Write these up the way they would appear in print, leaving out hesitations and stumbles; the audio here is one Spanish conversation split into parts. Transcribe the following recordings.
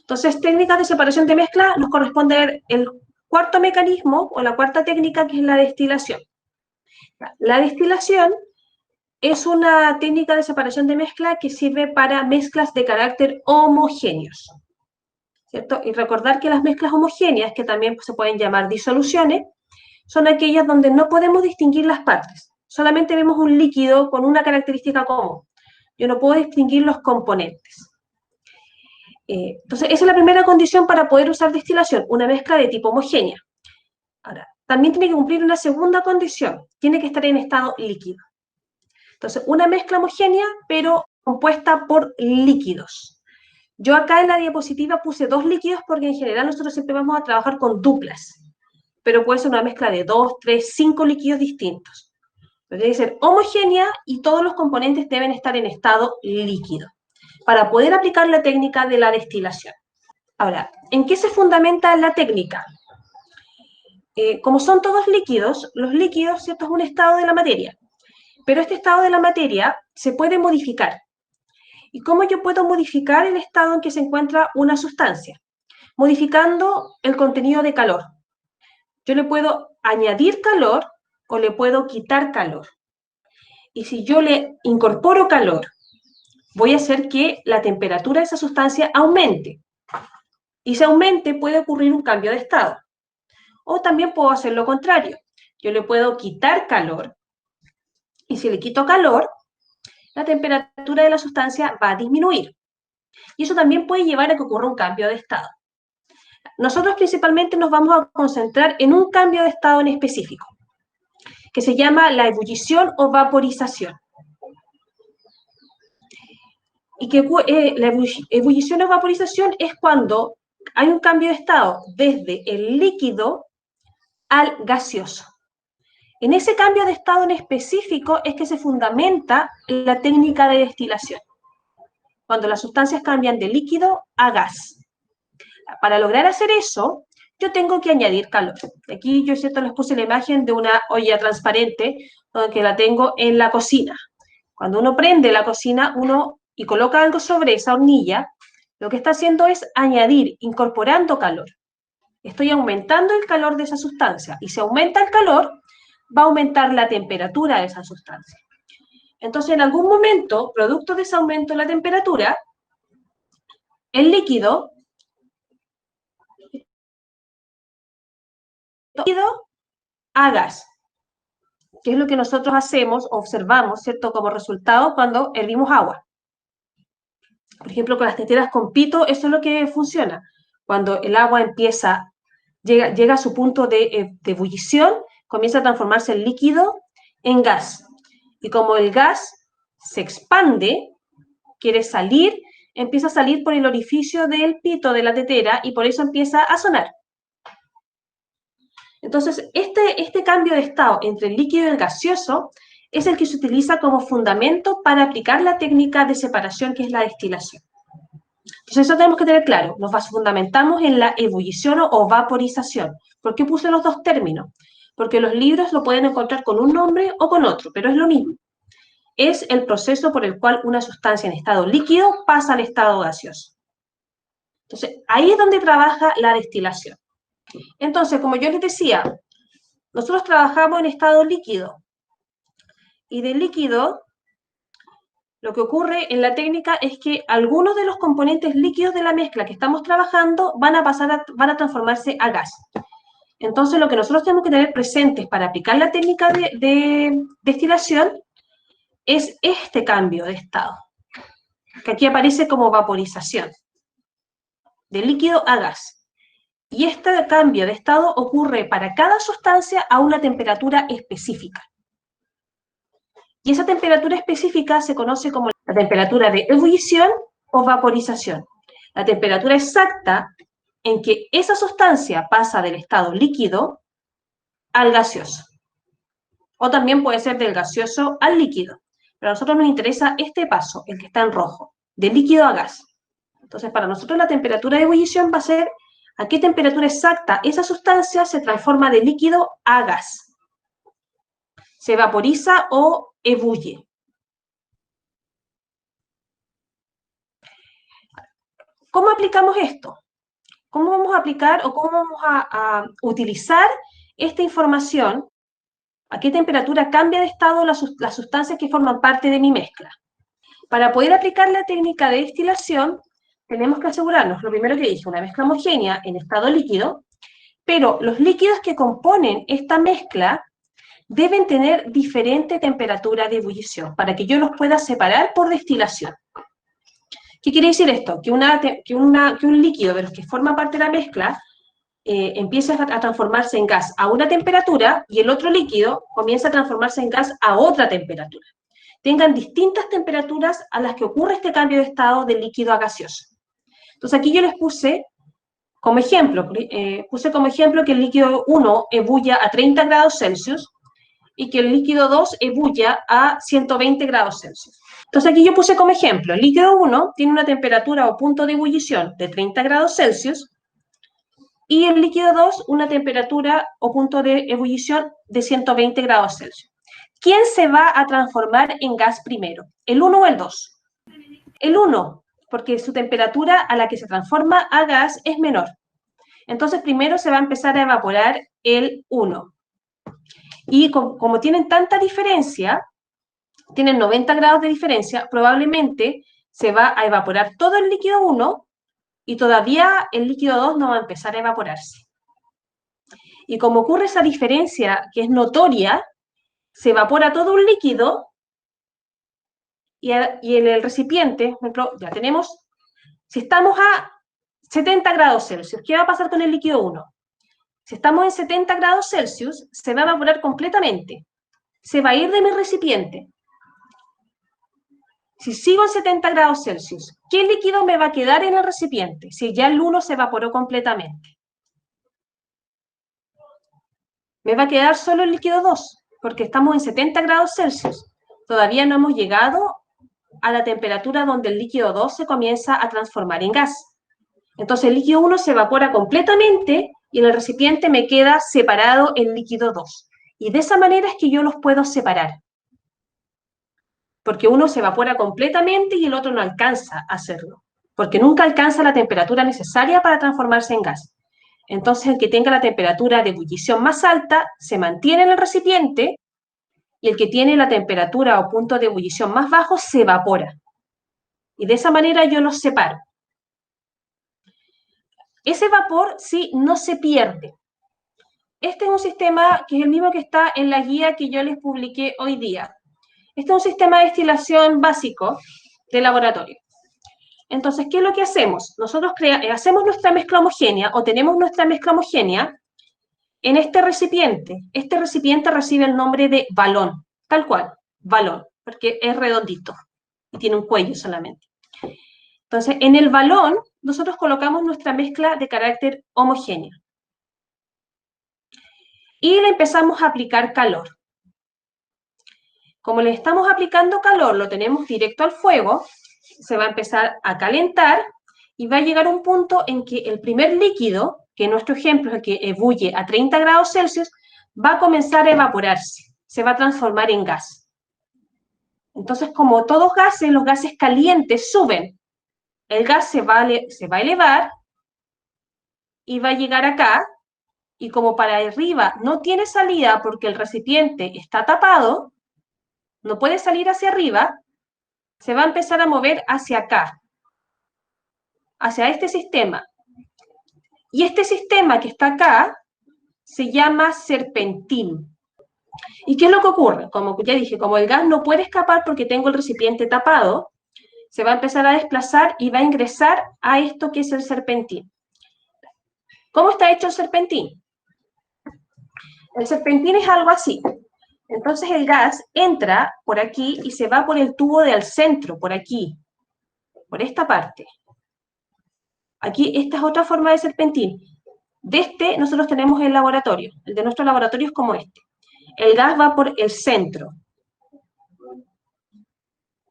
Entonces, técnicas de separación de mezcla nos corresponde el cuarto mecanismo o la cuarta técnica, que es la destilación. La destilación es una técnica de separación de mezcla que sirve para mezclas de carácter homogéneos, ¿cierto? Y recordar que las mezclas homogéneas, que también se pueden llamar disoluciones, son aquellas donde no podemos distinguir las partes. Solamente vemos un líquido con una característica común. Yo no puedo distinguir los componentes. Entonces, esa es la primera condición para poder usar destilación, una mezcla de tipo homogénea. Ahora, también tiene que cumplir una segunda condición, tiene que estar en estado líquido. Entonces, una mezcla homogénea, pero compuesta por líquidos. Yo acá en la diapositiva puse 2 líquidos porque en general nosotros siempre vamos a trabajar con duplas, pero puede ser una mezcla de 2, 3, 5 líquidos distintos. Pero tiene que ser homogénea y todos los componentes deben estar en estado líquido para poder aplicar la técnica de la destilación. Ahora, ¿en qué se fundamenta la técnica? Como son todos líquidos, los líquidos, ¿cierto?, es un estado de la materia, pero este estado de la materia se puede modificar. ¿Y cómo yo puedo modificar el estado en que se encuentra una sustancia? Modificando el contenido de calor. Yo le puedo añadir calor o le puedo quitar calor. Y si yo le incorporo calor, voy a hacer que la temperatura de esa sustancia aumente. Y si aumente, puede ocurrir un cambio de estado. O también puedo hacer lo contrario. Yo le puedo quitar calor, y si le quito calor, la temperatura de la sustancia va a disminuir. Y eso también puede llevar a que ocurra un cambio de estado. Nosotros principalmente nos vamos a concentrar en un cambio de estado en específico, que se llama la ebullición o vaporización. Y que la ebullición o vaporización es cuando hay un cambio de estado desde el líquido al gaseoso. En ese cambio de estado en específico es que se fundamenta la técnica de destilación, cuando las sustancias cambian de líquido a gas. Para lograr hacer eso, yo tengo que añadir calor. Aquí yo, ¿cierto?, les puse la imagen de una olla transparente que la tengo en la cocina. Cuando uno prende la cocina y coloca algo sobre esa hornilla, lo que está haciendo es añadir, incorporando calor. Estoy aumentando el calor de esa sustancia, y si aumenta el calor, va a aumentar la temperatura de esa sustancia. Entonces, en algún momento, producto de ese aumento de la temperatura, el líquido a gas, que es lo que nosotros hacemos, observamos, ¿cierto?, como resultado cuando hervimos agua. Por ejemplo, con las teteras con pito, eso es lo que funciona. Cuando el agua llega a su punto de ebullición, comienza a transformarse el líquido en gas. Y como el gas se expande, quiere salir, empieza a salir por el orificio del pito de la tetera y por eso empieza a sonar. Entonces, este cambio de estado entre el líquido y el gaseoso es el que se utiliza como fundamento para aplicar la técnica de separación, que es la destilación. Entonces, eso tenemos que tener claro. Nos fundamentamos en la ebullición o vaporización. ¿Por qué puse los dos términos? Porque los libros lo pueden encontrar con un nombre o con otro, pero es lo mismo. Es el proceso por el cual una sustancia en estado líquido pasa al estado gaseoso. Entonces, ahí es donde trabaja la destilación. Entonces, como yo les decía, nosotros trabajamos en estado líquido. Y de líquido, lo que ocurre en la técnica es que algunos de los componentes líquidos de la mezcla que estamos trabajando van a transformarse a gas. Entonces, lo que nosotros tenemos que tener presentes para aplicar la técnica de destilación es este cambio de estado, que aquí aparece como vaporización, de líquido a gas. Y este cambio de estado ocurre para cada sustancia a una temperatura específica. Y esa temperatura específica se conoce como la temperatura de ebullición o vaporización. La temperatura exacta en que esa sustancia pasa del estado líquido al gaseoso. O también puede ser del gaseoso al líquido. Pero a nosotros nos interesa este paso, el que está en rojo, de líquido a gas. Entonces, para nosotros la temperatura de ebullición va a ser a qué temperatura exacta esa sustancia se transforma de líquido a gas. Se vaporiza o ebulle. ¿cómo aplicamos esto? ¿Cómo vamos a aplicar o cómo vamos a utilizar esta información? ¿A qué temperatura cambia de estado las sustancias que forman parte de mi mezcla? Para poder aplicar la técnica de destilación, tenemos que asegurarnos, lo primero que dije, una mezcla homogénea en estado líquido, pero los líquidos que componen esta mezcla deben tener diferente temperatura de ebullición para que yo los pueda separar por destilación. ¿Qué quiere decir esto? Que un líquido de los que forma parte de la mezcla empieza a transformarse en gas a una temperatura y el otro líquido comienza a transformarse en gas a otra temperatura. Tengan distintas temperaturas a las que ocurre este cambio de estado del líquido a gaseoso. Entonces aquí yo les puse como ejemplo, que el líquido 1 ebulla a 30 grados Celsius y que el líquido 2 ebulla a 120 grados Celsius. Entonces aquí yo puse como ejemplo, el líquido 1 tiene una temperatura o punto de ebullición de 30 grados Celsius y el líquido 2 una temperatura o punto de ebullición de 120 grados Celsius. ¿Quién se va a transformar en gas primero? ¿El 1 o el 2? El 1, porque su temperatura a la que se transforma a gas es menor. Entonces primero se va a empezar a evaporar el 1. Y como tienen tanta diferencia, tienen 90 grados de diferencia, probablemente se va a evaporar todo el líquido 1 y todavía el líquido 2 no va a empezar a evaporarse. Y como ocurre esa diferencia que es notoria, se evapora todo un líquido y en el recipiente, por ejemplo, ya tenemos, si estamos a 70 grados Celsius, ¿qué va a pasar con el líquido 1? Si estamos en 70 grados Celsius, se va a evaporar completamente. Se va a ir de mi recipiente. Si sigo en 70 grados Celsius, ¿qué líquido me va a quedar en el recipiente si ya el 1 se evaporó completamente? Me va a quedar solo el líquido 2, porque estamos en 70 grados Celsius. Todavía no hemos llegado a la temperatura donde el líquido 2 se comienza a transformar en gas. Entonces el líquido 1 se evapora completamente y en el recipiente me queda separado el líquido 2. Y de esa manera es que yo los puedo separar. Porque uno se evapora completamente y el otro no alcanza a hacerlo. Porque nunca alcanza la temperatura necesaria para transformarse en gas. Entonces el que tenga la temperatura de ebullición más alta se mantiene en el recipiente y el que tiene la temperatura o punto de ebullición más bajo se evapora. Y de esa manera yo los separo. Ese vapor sí no se pierde. Este es un sistema que es el mismo que está en la guía que yo les publiqué hoy día. Este es un sistema de destilación básico de laboratorio. Entonces, ¿qué es lo que hacemos? Nosotros hacemos nuestra mezcla homogénea o tenemos nuestra mezcla homogénea en este recipiente. Este recipiente recibe el nombre de balón, tal cual, balón, porque es redondito y tiene un cuello solamente. Entonces, en el balón nosotros colocamos nuestra mezcla de carácter homogéneo. Y le empezamos a aplicar calor. Como le estamos aplicando calor, lo tenemos directo al fuego, se va a empezar a calentar y va a llegar un punto en que el primer líquido, que en nuestro ejemplo es el que ebulle a 30 grados Celsius, va a comenzar a evaporarse, se va a transformar en gas. Entonces, como todos gases, los gases calientes suben. El gas se va a elevar y va a llegar acá, y como para arriba no tiene salida porque el recipiente está tapado, no puede salir hacia arriba, se va a empezar a mover hacia acá, hacia este sistema. Y este sistema que está acá se llama serpentín. ¿Y qué es lo que ocurre? Como ya dije, como el gas no puede escapar porque tengo el recipiente tapado, se va a empezar a desplazar y va a ingresar a esto que es el serpentín. ¿Cómo está hecho el serpentín? El serpentín es algo así. Entonces el gas entra por aquí y se va por el tubo del centro, por aquí, por esta parte. Aquí, esta es otra forma de serpentín. De este, nosotros tenemos el laboratorio. El de nuestro laboratorio es como este. El gas va por el centro.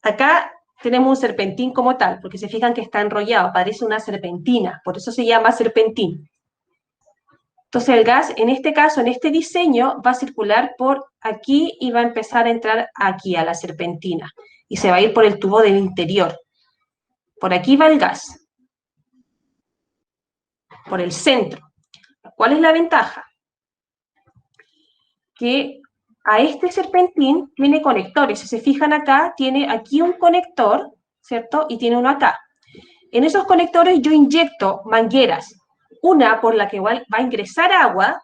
Acá tenemos un serpentín como tal, porque se fijan que está enrollado, parece una serpentina, por eso se llama serpentín. Entonces el gas, en este caso, en este diseño, va a circular por aquí y va a empezar a entrar aquí, a la serpentina. Y se va a ir por el tubo del interior. Por aquí va el gas. por el centro. ¿Cuál es la ventaja? Que a este serpentín tiene conectores. Si se fijan acá, tiene aquí un conector, ¿cierto? Y tiene uno acá. En esos conectores yo inyecto mangueras, una por la que va a ingresar agua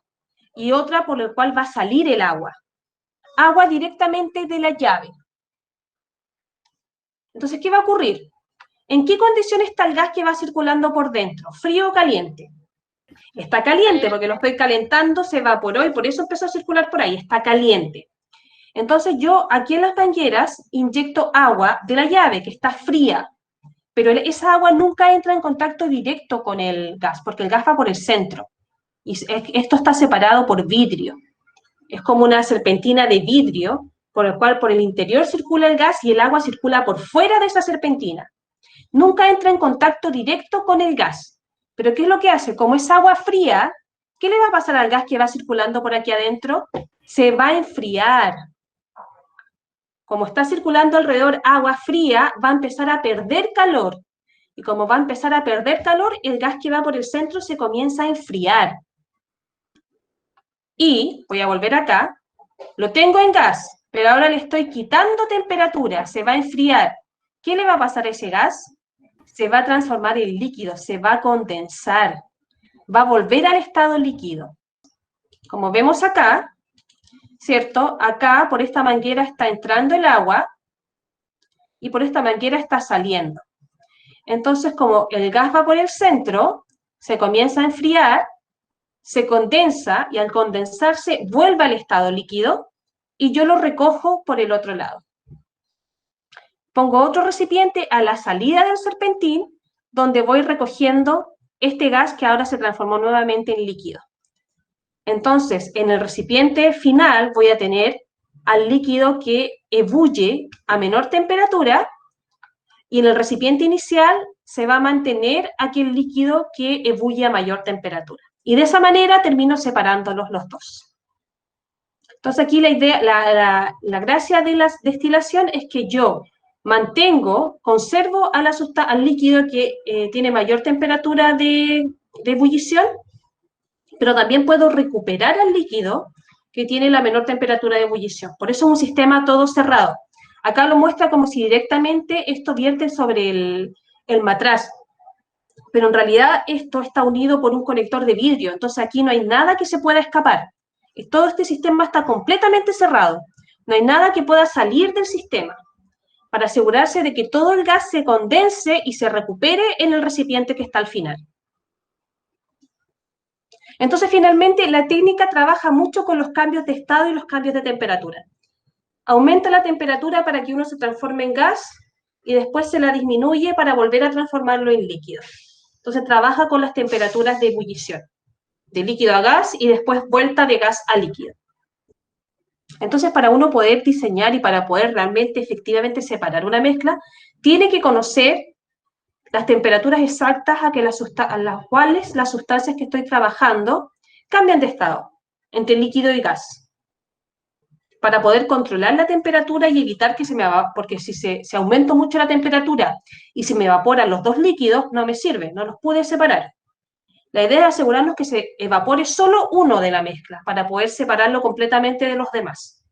y otra por la cual va a salir el agua. Agua directamente de la llave. Entonces, ¿qué va a ocurrir? ¿En qué condiciones está el gas que va circulando por dentro? ¿Frío o caliente? Está caliente porque lo estoy calentando, se evaporó y por eso empezó a circular por ahí, está caliente. Entonces yo aquí en las mangueras inyecto agua de la llave que está fría, pero esa agua nunca entra en contacto directo con el gas, porque el gas va por el centro. Y esto está separado por vidrio. Es como una serpentina de vidrio, por el cual por el interior circula el gas y el agua circula por fuera de esa serpentina. Nunca entra en contacto directo con el gas. Pero ¿qué es lo que hace? Como es agua fría, ¿qué le va a pasar al gas que va circulando por aquí adentro? Se va a enfriar. Como está circulando alrededor agua fría, va a empezar a perder calor. Y como va a empezar a perder calor, el gas que va por el centro se comienza a enfriar. Y, voy a volver acá, lo tengo en gas, pero ahora le estoy quitando temperatura, se va a enfriar. ¿Qué le va a pasar a ese gas? Se va a transformar en líquido, se va a condensar, va a volver al estado líquido. Como vemos acá, ¿cierto? Acá por esta manguera está entrando el agua y por esta manguera está saliendo. Entonces, como el gas va por el centro, se comienza a enfriar, se condensa y al condensarse vuelve al estado líquido y yo lo recojo por el otro lado. Pongo otro recipiente a la salida del serpentín donde voy recogiendo este gas que ahora se transformó nuevamente en líquido. Entonces, en el recipiente final voy a tener al líquido que ebulle a menor temperatura y en el recipiente inicial se va a mantener aquel líquido que ebulle a mayor temperatura. Y de esa manera termino separándolos los dos. Entonces aquí la idea, la gracia de la destilación es que yo conservo al líquido que tiene mayor temperatura de ebullición, pero también puedo recuperar al líquido que tiene la menor temperatura de ebullición. Por eso es un sistema todo cerrado. Acá lo muestra como si directamente esto vierte sobre el matraz, pero en realidad esto está unido por un conector de vidrio, entonces aquí no hay nada que se pueda escapar. Todo este sistema está completamente cerrado. No hay nada que pueda salir del sistema para asegurarse de que todo el gas se condense y se recupere en el recipiente que está al final. Entonces, finalmente, la técnica trabaja mucho con los cambios de estado y los cambios de temperatura. Aumenta la temperatura para que uno se transforme en gas y después se la disminuye para volver a transformarlo en líquido. Entonces, trabaja con las temperaturas de ebullición, de líquido a gas y después vuelta de gas a líquido. Entonces, para uno poder diseñar y para poder realmente, efectivamente separar una mezcla, tiene que conocer las temperaturas exactas a las cuales las sustancias que estoy trabajando cambian de estado entre líquido y gas, para poder controlar la temperatura y evitar que se me evapore, porque si se aumenta mucho la temperatura y se me evaporan los dos líquidos, no me sirve, no los pude separar. La idea es asegurarnos que se evapore solo uno de la mezcla, para poder separarlo completamente de los demás.